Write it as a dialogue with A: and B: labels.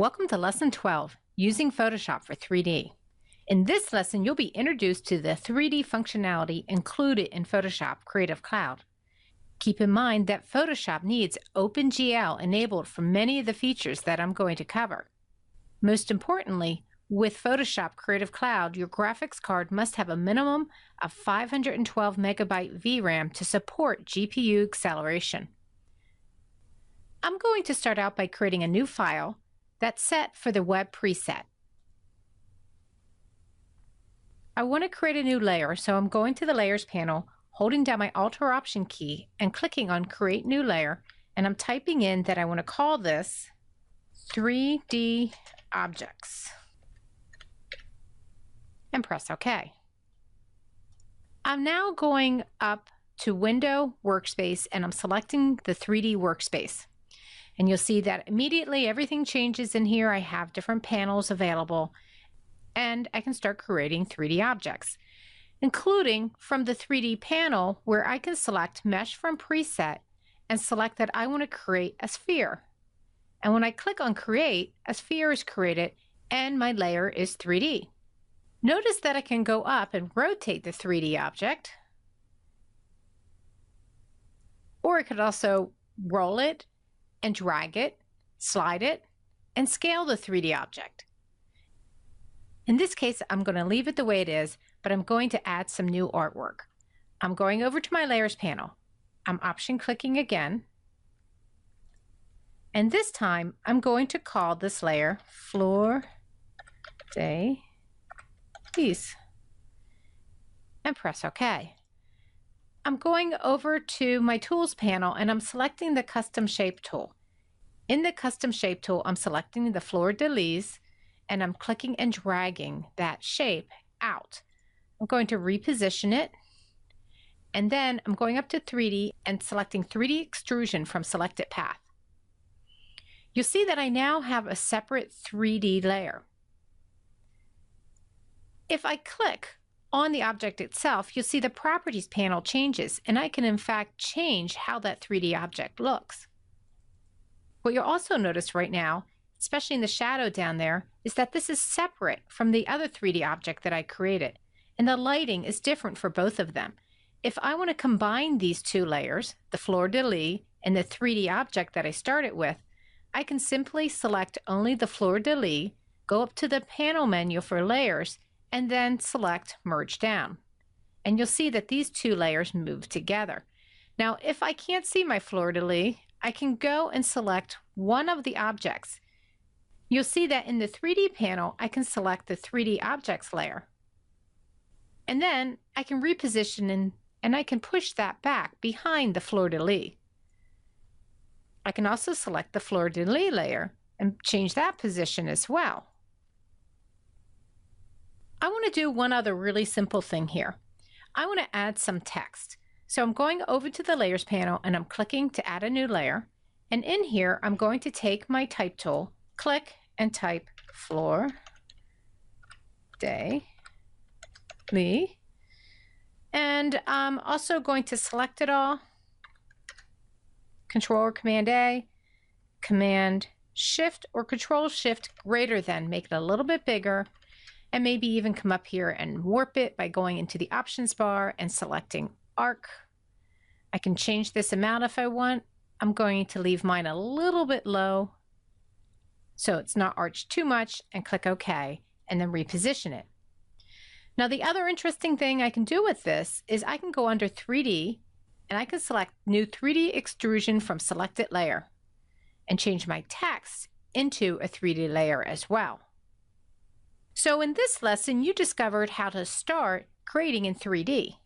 A: Welcome to Lesson 12, Using Photoshop for 3D. In this lesson, you'll be introduced to the 3D functionality included in Photoshop Creative Cloud. Keep in mind that Photoshop needs OpenGL enabled for many of the features that I'm going to cover. Most importantly, with Photoshop Creative Cloud, your graphics card must have a minimum of 512 megabyte VRAM to support GPU acceleration. I'm going to start out by creating a new file that's set for the web preset. I want to create a new layer, so I'm going to the Layers panel, holding down my Alt or Option key and clicking on Create New Layer, and I'm typing in that I want to call this 3D Objects and press OK. I'm now going up to Window, Workspace, and I'm selecting the 3D Workspace. And you'll see that immediately everything changes in here. I have different panels available, and I can start creating 3D objects, including from the 3D panel where I can select Mesh from Preset and select that I want to create a sphere. And when I click on Create, a sphere is created and my layer is 3D. Notice that I can go up and rotate the 3D object, or I could also roll it and drag it, slide it, and scale the 3D object. In this case, I'm going to leave it the way it is, but I'm going to add some new artwork. I'm going over to my Layers panel. I'm Option clicking again. And this time, I'm going to call this layer Fleur de Lis and press OK. I'm going over to my Tools panel and I'm selecting the Custom Shape tool. In the Custom Shape tool, I'm selecting the Fleur de Lis and I'm clicking and dragging that shape out. I'm going to reposition it, and then I'm going up to 3D and selecting 3D Extrusion from Selected Path. You'll see that I now have a separate 3D layer. If I click on the object itself, you'll see the Properties panel changes, and I can in fact change how that 3D object looks. What you'll also notice right now, especially in the shadow down there, is that this is separate from the other 3D object that I created, and the lighting is different for both of them. If I want to combine these two layers, the Fleur de Lis and the 3D object that I started with, I can simply select only the Fleur de Lis, go up to the panel menu for Layers, and then select Merge Down. And you'll see that these two layers move together. Now, if I can't see my Fleur de Lis, I can go and select one of the objects. You'll see that in the 3D panel, I can select the 3D Objects layer. And then I can reposition and I can push that back behind the Fleur de Lis. I can also select the Fleur de Lis layer and change that position as well. I want to do one other really simple thing here. I want to add some text. So I'm going over to the Layers panel and I'm clicking to add a new layer. And in here, I'm going to take my Type tool, click and type Fleur de Lis. And I'm also going to select it all. Control or Command A, Command Shift or Control Shift greater than, make it a little bit bigger. And maybe even come up here and warp it by going into the options bar and selecting arc. I can change this amount if I want. I'm going to leave mine a little bit low so it's not arched too much, and click OK and then reposition it. Now the other interesting thing I can do with this is I can go under 3D and I can select New 3D Extrusion from Selected Layer and change my text into a 3D layer as well. So in this lesson, you discovered how to start creating in 3D.